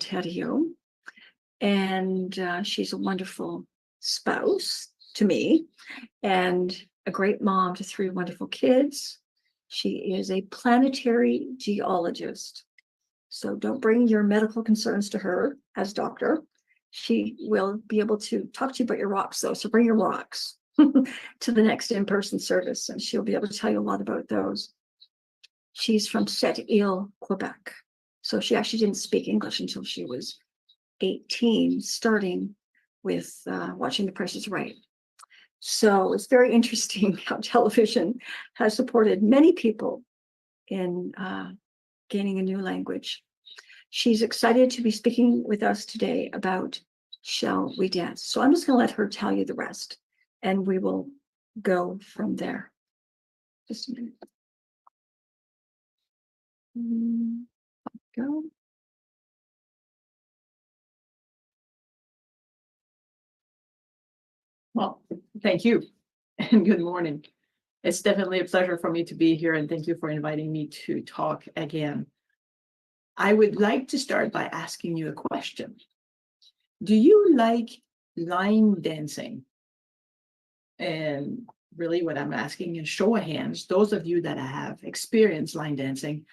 Therriault, and she's a wonderful spouse to me and a great mom to three wonderful kids. She is a planetary geologist. So don't bring your medical concerns to her as doctor. She will be able to talk to you about your rocks, though. So bring your rocks to the next in-person service, and she'll be able to tell you a lot about those. She's from Therriault, Quebec. So she actually didn't speak English until she was 18, starting with watching The Price is Right. So it's very interesting how television has supported many people in gaining a new language. She's excited to be speaking with us today about Shall We Dance? So I'm just going to let her tell you the rest, and we will go from there. Just a minute. Go. Well, thank you and good morning. It's definitely a pleasure for me to be here, and thank you for inviting me to talk again. I would like to start by asking you a question. Do you like line dancing? And really what I'm asking is show of hands, those of you that have experienced line dancing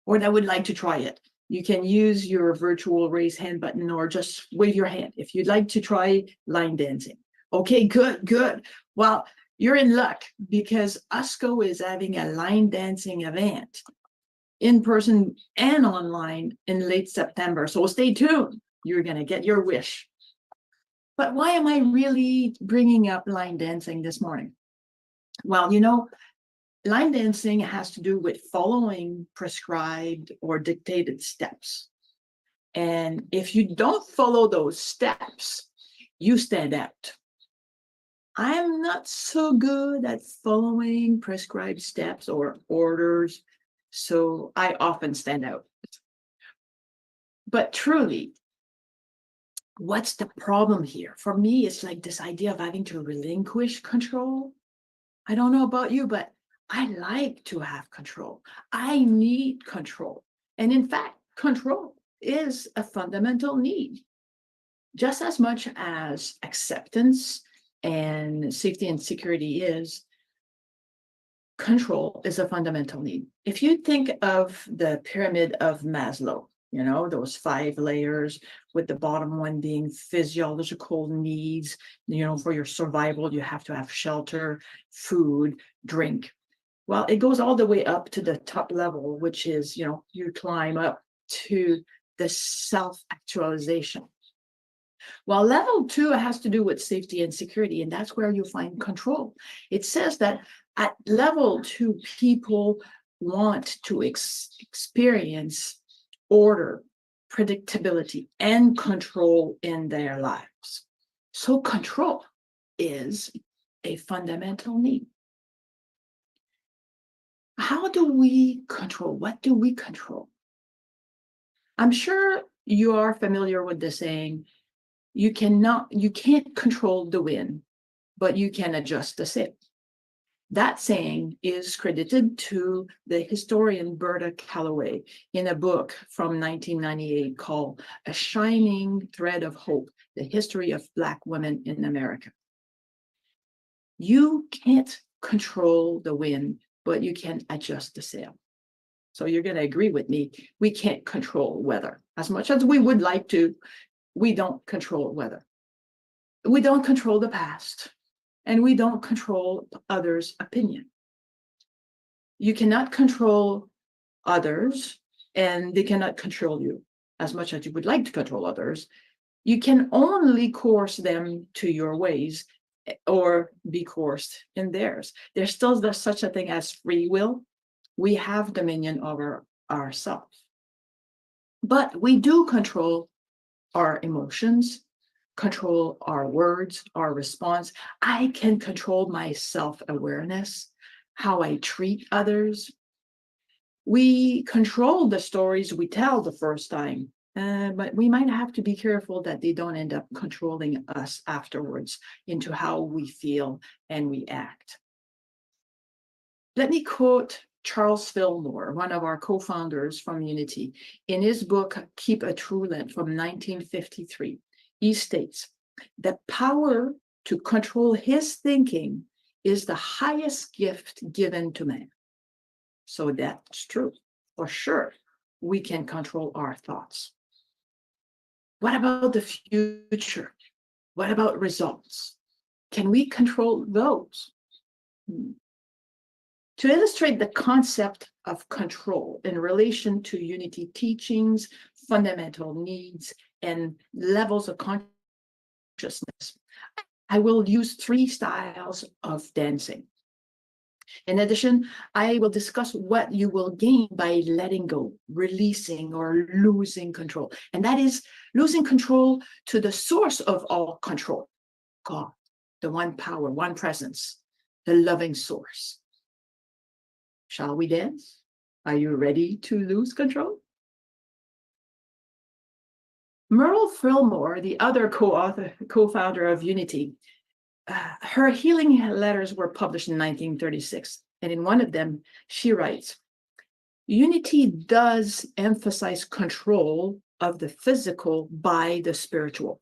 or that would like to try it. You can use your virtual raise hand button or just wave your hand if you'd like to try line dancing. Okay, good. Well, you're in luck because USCO is having a line dancing event in person and online in late September. So stay tuned. You're going to get your wish. But why am I really bringing up line dancing this morning? Well, line dancing has to do with following prescribed or dictated steps. And if you don't follow those steps, you stand out. I'm not so good at following prescribed steps or orders, so I often stand out. But truly, what's the problem here? For me, it's like this idea of having to relinquish control. I don't know about you, but I like to have control. I need control. And in fact, control is a fundamental need, just as much as acceptance and safety and security is. Control is a fundamental need. If you think of the pyramid of Maslow, those 5 layers, with the bottom one being physiological needs, for your survival, you have to have shelter, food, drink. Well, it goes all the way up to the top level, which is, you climb up to the self-actualization. Well, level 2 has to do with safety and security, and that's where you find control. It says that at level 2, people want to experience order, predictability, and control in their lives. So control is a fundamental need. How do we control? What do we control? I'm sure you are familiar with the saying, you can't control the wind, but you can adjust the sail. That saying is credited to the historian Berta Calloway in a book from 1998 called A Shining Thread of Hope, The History of Black Women in America. You can't control the wind, but you can adjust the sail. So you're going to agree with me, we can't control weather. As much as we would like to, we don't control weather. We don't control the past. And we don't control others' opinion. You cannot control others, and they cannot control you as much as you would like to control others. You can only coerce them to your ways or be coerced in theirs. There's still such a thing as free will. We have dominion over ourselves. But we do control our emotions, control our words, our response. I can control my self-awareness, how I treat others. We control the stories we tell the first time, but we might have to be careful that they don't end up controlling us afterwards into how we feel and we act. Let me quote Charles Fillmore, one of our co-founders from Unity, in his book, Keep a Truant from 1953, he states, the power to control his thinking is the highest gift given to man. So that's true. For sure, we can control our thoughts. What about the future? What about results? Can we control those? To illustrate the concept of control in relation to Unity teachings, fundamental needs, and levels of consciousness, I will use 3 styles of dancing. In addition, I will discuss what you will gain by letting go, releasing, or losing control. And that is losing control to the source of all control, God, the one power, one presence, the loving source. Shall we dance? Are you ready to lose control? Merle Fillmore, the other co-founder of Unity, her healing letters were published in 1936. And in one of them, she writes, Unity does emphasize control of the physical by the spiritual.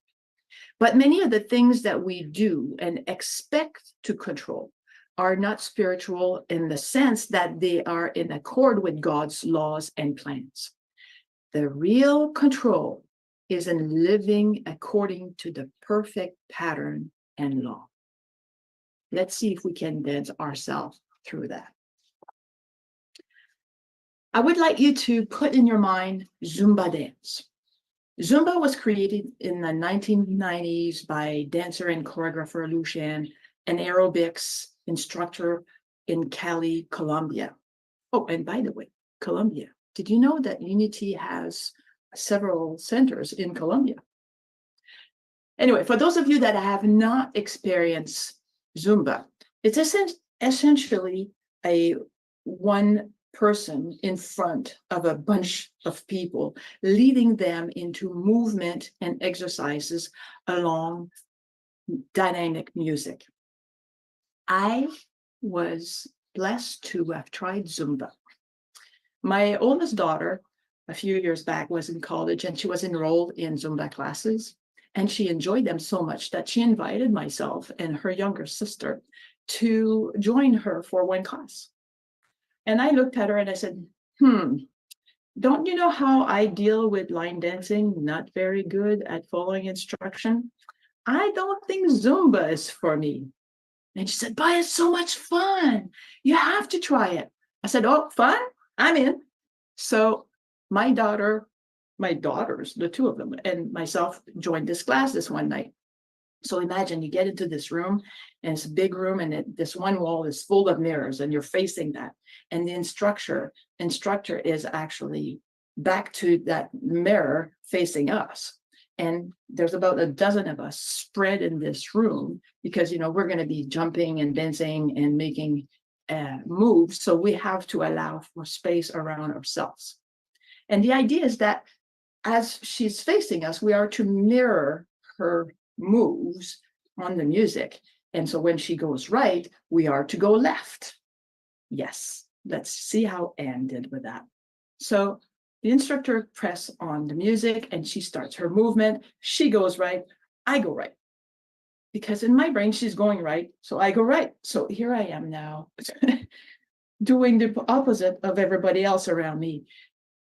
But many of the things that we do and expect to control are not spiritual in the sense that they are in accord with God's laws and plans. The real control is in living according to the perfect pattern and law. Let's see if we can dance ourselves through that. I would like you to put in your mind Zumba dance. Zumba was created in the 1990s by dancer and choreographer Lucien, an aerobics instructor in Cali, Colombia. Oh, and by the way, Colombia. Did you know that Unity has several centers in Colombia? Anyway, for those of you that have not experienced Zumba, it's essentially a one person in front of a bunch of people, leading them into movement and exercises along dynamic music. I was blessed to have tried Zumba. My oldest daughter, a few years back, was in college and she was enrolled in Zumba classes. And she enjoyed them so much that she invited myself and her younger sister to join her for one class. And I looked at her and I said, don't you know how I deal with line dancing? Not very good at following instruction. I don't think Zumba is for me. And she said, but it's so much fun. You have to try it. I said, oh, fun? I'm in. So my daughters, the two of them, and myself joined this class this one night. So imagine you get into this room, and it's a big room, and this one wall is full of mirrors, and you're facing that. And the instructor is actually back to that mirror facing us. And there's about a dozen of us spread in this room because, we're going to be jumping and dancing and making moves. So we have to allow for space around ourselves. And the idea is that as she's facing us, we are to mirror her moves on the music. And so when she goes right, we are to go left. Yes, let's see how Anne did with that. So the instructor press on the music and she starts her movement. She goes right, I go right. Because in my brain, she's going right, so I go right. So here I am now doing the opposite of everybody else around me.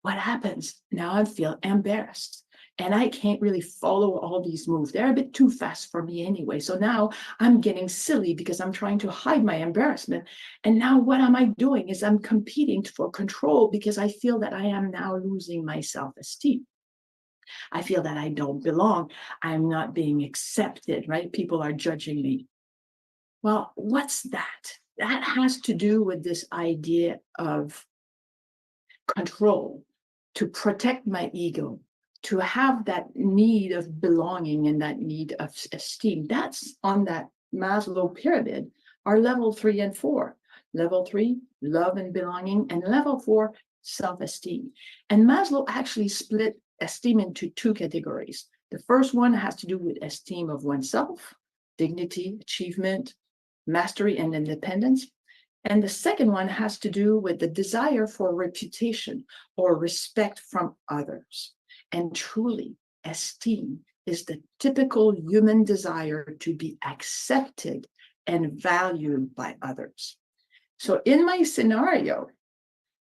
What happens? Now I feel embarrassed and I can't really follow all these moves. They're a bit too fast for me anyway. So now I'm getting silly because I'm trying to hide my embarrassment. And now what am I doing is I'm competing for control because I feel that I am now losing my self-esteem. I feel that I don't belong. I'm not being accepted, right? People are judging me. Well, what's that? That has to do with this idea of control, to protect my ego, to have that need of belonging and that need of esteem. That's on that Maslow pyramid, are level 3 and 4. Level 3, love and belonging, and level 4, self-esteem. And Maslow actually split esteem into 2 categories. The first one has to do with esteem of oneself, dignity, achievement, mastery, and independence. And the second one has to do with the desire for reputation or respect from others. And truly, esteem is the typical human desire to be accepted and valued by others. So in my scenario,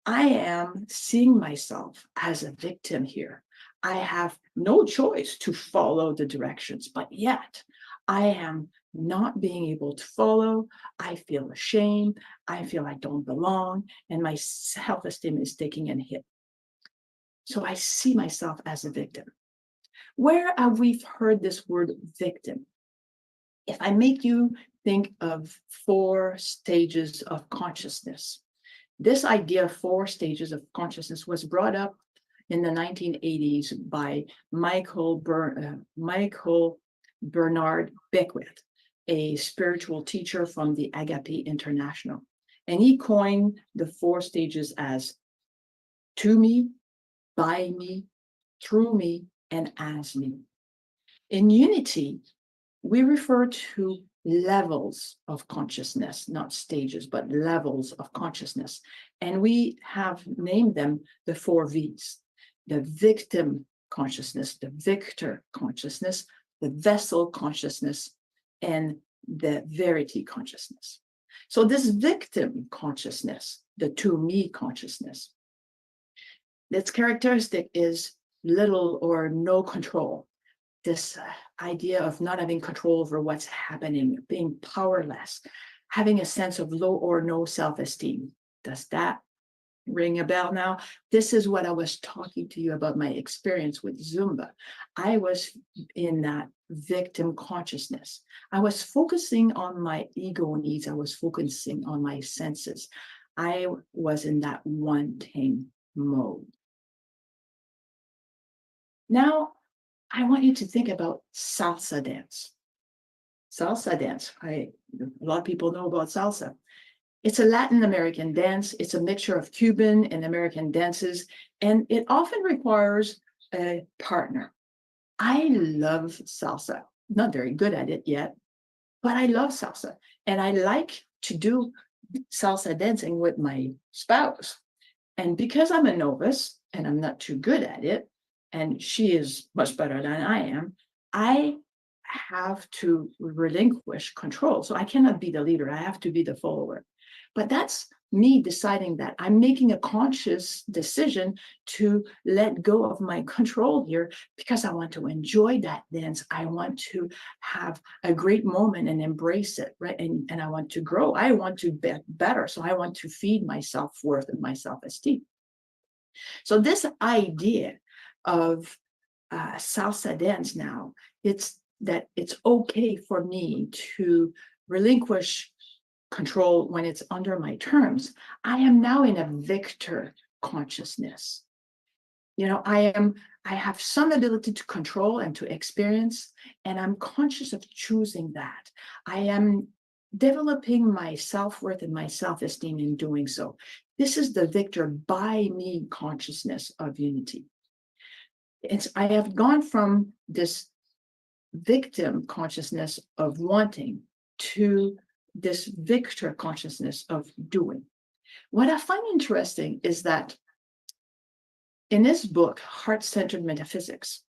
I am seeing myself as a victim here. I have no choice to follow the directions, but yet I am not being able to follow. I feel ashamed. I feel I don't belong, and my self-esteem is taking a hit. So I see myself as a victim. Where have we heard this word victim? If I make you think of 4 stages of consciousness, this idea of 4 stages of consciousness was brought up in the 1980s by Michael Bernard Beckwith, a spiritual teacher from the Agape International. And he coined the 4 stages as to me, by me, through me, and as me. In unity, we refer to levels of consciousness, not stages, but levels of consciousness. And we have named them the 4 V's: the victim consciousness, the victor consciousness, the vessel consciousness, and the verity consciousness. So this victim consciousness, the to me consciousness, its characteristic is little or no control. This idea of not having control over what's happening, being powerless, having a sense of low or no self-esteem. Does that ring a bell now? This is what I was talking to you about, my experience with Zumba. I was in that victim consciousness. I was focusing on my ego needs. I was focusing on my senses. I was in that wanting mode. Now, I want you to think about salsa dance. Salsa dance, a lot of people know about salsa. It's a Latin American dance. It's a mixture of Cuban and American dances, and it often requires a partner. I love salsa. Not very good at it yet, but I love salsa. And I like to do salsa dancing with my spouse. And because I'm a novice and I'm not too good at it, and she is much better than I am, I have to relinquish control. So I cannot be the leader. I have to be the follower. But that's me deciding that I'm making a conscious decision to let go of my control here because I want to enjoy that dance. I want to have a great moment and embrace it, right? And I want to grow. I want to be better. So I want to feed my self-worth and my self-esteem. So this idea of salsa dance now, it's that it's okay for me to relinquish control when it's under my terms. I am now in a victor consciousness. You know, I have some ability to control and to experience, and I'm conscious of choosing that. I am developing my self-worth and my self-esteem in doing so. This is the victor by me consciousness of unity. I have gone from this victim consciousness of wanting to this victor consciousness of doing. What I find interesting is that in this book, Heart-Centered Metaphysics,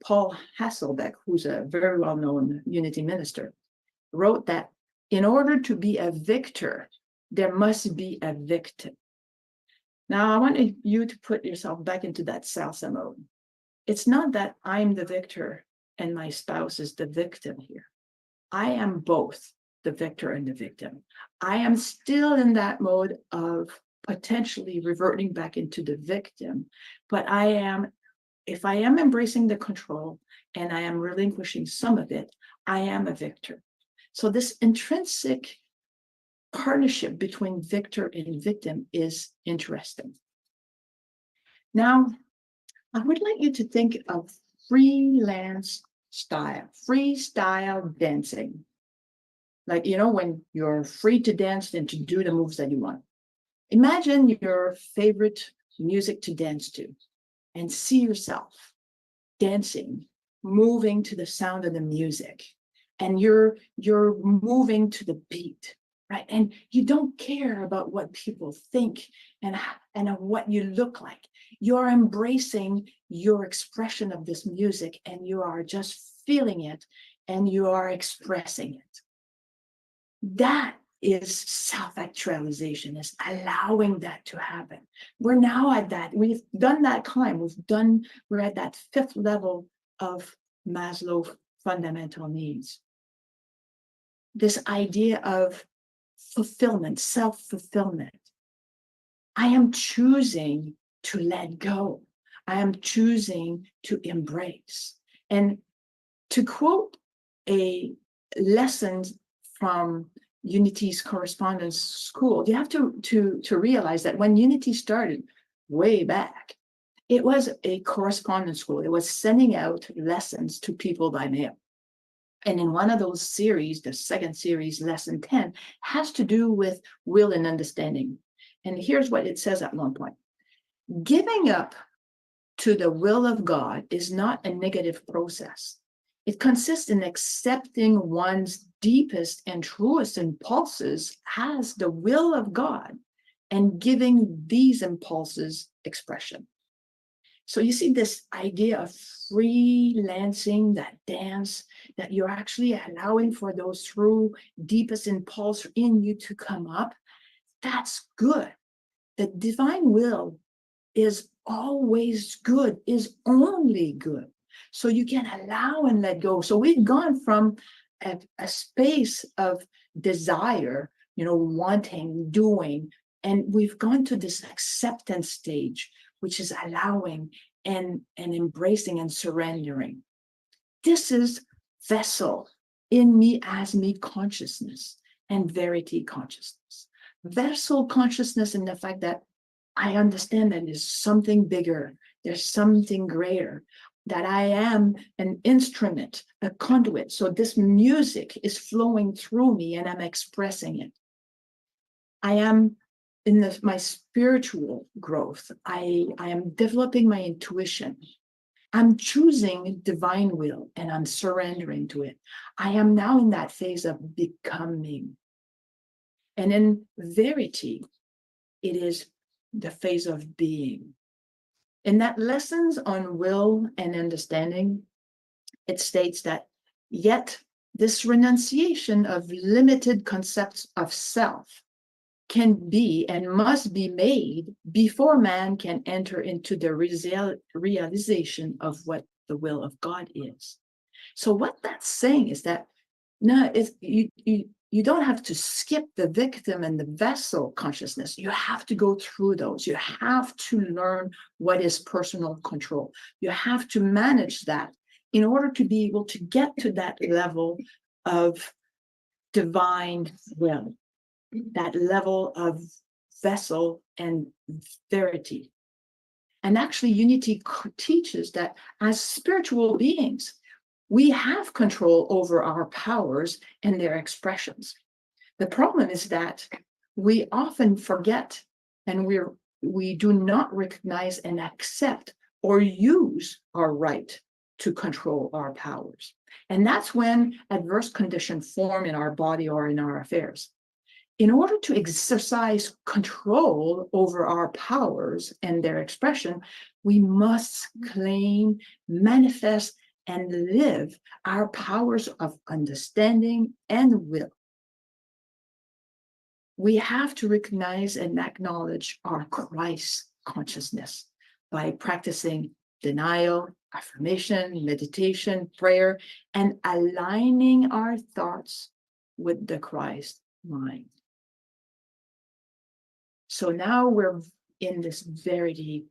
Paul Hasselbeck, who's a very well-known unity minister, wrote that in order to be a victor, there must be a victim. Now, I want you to put yourself back into that salsa mode. It's not that I'm the victor and my spouse is the victim here. I am both the victor and the victim. I am still in that mode of potentially reverting back into the victim, but if I am embracing the control and I am relinquishing some of it, I am a victor. So this intrinsic partnership between victor and victim is interesting. Now, I would like you to think of freelance style, freestyle dancing. Like, you know, when you're free to dance and to do the moves that you want. Imagine your favorite music to dance to and see yourself dancing, moving to the sound of the music. And you're moving to the beat, right? And you don't care about what people think and what you look like. You're embracing your expression of this music, and you are just feeling it, and you are expressing it. That is self-actualization, is allowing that to happen. We're now at that, we've done that climb, we're at that fifth level of Maslow's fundamental needs. This idea of fulfillment, self-fulfillment. I am choosing to let go. I am choosing to embrace. And to quote a lesson from Unity's correspondence school, you have to realize that when Unity started way back, it was a correspondence school. It was sending out lessons to people by mail. And in one of those series, the second series, lesson 10, has to do with will and understanding. And here's what it says at one point. Giving up to the will of God is not a negative process. It consists in accepting one's deepest and truest impulses as the will of God and giving these impulses expression. So you see this idea of freelancing, that dance, that you're actually allowing for those true deepest impulse in you to come up. That's good. The divine will is always good, is only good. So you can allow and let go. So we've gone from a space of desire, wanting, doing, and we've gone to this acceptance stage, which is allowing and embracing and surrendering. This is vessel, in me as me consciousness, and verity consciousness. Vessel consciousness in the fact that I understand that there's something bigger, there's something greater, that I am an instrument, a conduit. So this music is flowing through me and I'm expressing it. I am in my spiritual growth. I am developing my intuition. I'm choosing divine will and I'm surrendering to it. I am now in that phase of becoming. And in verity, it is the phase of being. In that lessons on will and understanding, it states that yet this renunciation of limited concepts of self can be and must be made before man can enter into the realization of what the will of God is. So what that's saying is that no, you don't have to skip the victim and the vessel consciousness. You have to go through those. You have to learn what is personal control. You have to manage that in order to be able to get to that level of divine will, that level of vessel and verity. And actually, Unity teaches that as spiritual beings, we have control over our powers and their expressions. The problem is that we often forget and we do not recognize and accept or use our right to control our powers. And that's when adverse conditions form in our body or in our affairs. In order to exercise control over our powers and their expression, we must claim, manifest, and live our powers of understanding and will. We have to recognize and acknowledge our Christ consciousness by practicing denial, affirmation, meditation, prayer, and aligning our thoughts with the Christ mind. So now we're in this verity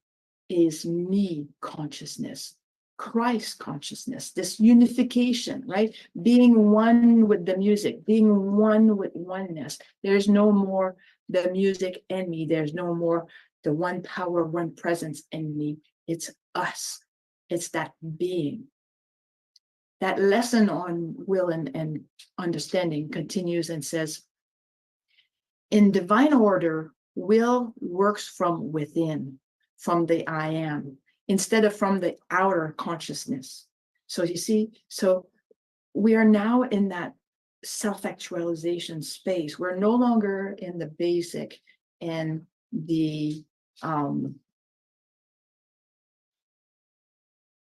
is me consciousness, Christ consciousness, this unification, right? Being one with the music, being one with oneness. There's no more the music in me. There's no more the one power, one presence in me. It's us. It's that being. That lesson on will and understanding continues and says, in divine order, will works from within, from the I am, instead of from the outer consciousness. So you see, so we are now in that self-actualization space. We're no longer in the basic and the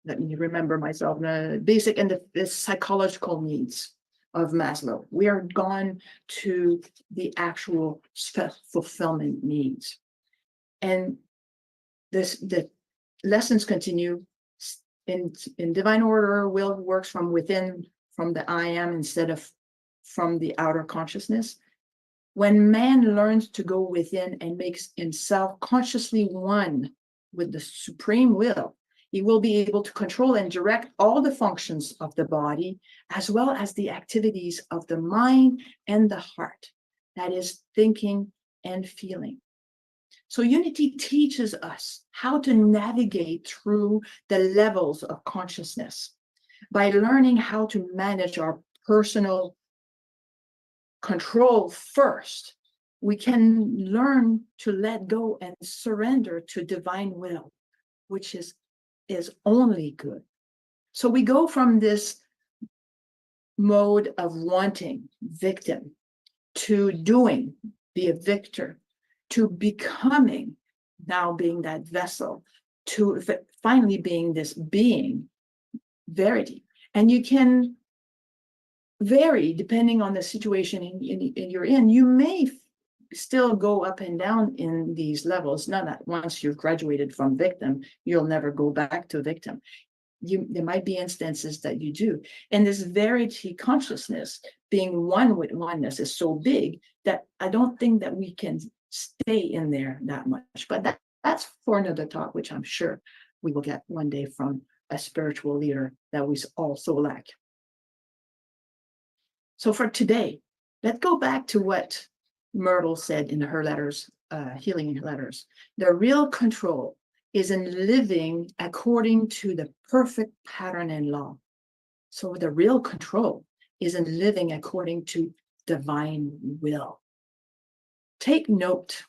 let me remember myself, the basic and the psychological needs of Maslow. We are gone to the actual fulfillment needs. And the lessons continue in divine order. Will works from within, from the I am, instead of from the outer consciousness. When man learns to go within and makes himself consciously one with the supreme will, he will be able to control and direct all the functions of the body, as well as the activities of the mind and the heart, that is, thinking and feeling. So unity teaches us how to navigate through the levels of consciousness by learning how to manage our personal control first. We can learn to let go and surrender to divine will, which is only good. So we go from this mode of wanting, victim, to doing, be a victor, to becoming, now being that vessel, to finally being this being, verity. And you can vary depending on the situation you're in. You may still go up and down in these levels. Not that once you've graduated from victim, you'll never go back to victim. There might be instances that you do. And this verity consciousness, being one with oneness, is so big that I don't think that we can stay in there that much. But that's for another talk, which I'm sure we will get one day from a spiritual leader that we also lack. So for today, let's go back to what Myrtle said in her letters, healing letters. The real control is in living according to the perfect pattern and law. So the real control is in living according to divine will. Take note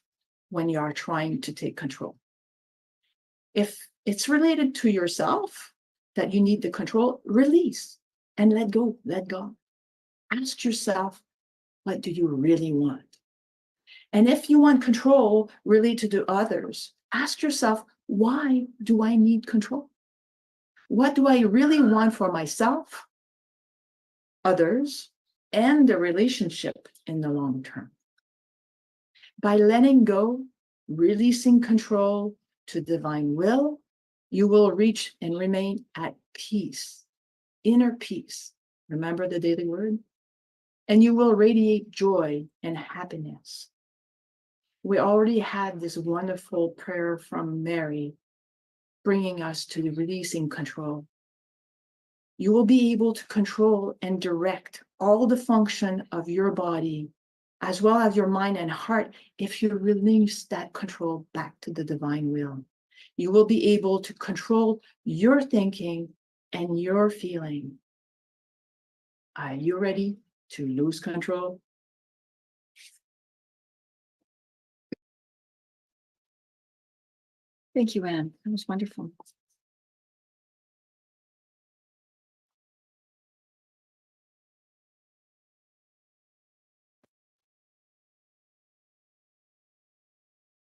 when you are trying to take control. If it's related to yourself that you need the control, release and let go, let God. Ask yourself, what do you really want? And if you want control related to others, ask yourself, why do I need control? What do I really want for myself, others, and the relationship in the long term? By letting go, releasing control to divine will, you will reach and remain at peace, inner peace. Remember the daily word? And you will radiate joy and happiness. We already had this wonderful prayer from Mary, bringing us to the releasing control. You will be able to control and direct all the function of your body, as well as your mind and heart, if you release that control back to the divine will. You will be able to control your thinking and your feeling. Are you ready to lose control? Thank you, Anne. That was wonderful.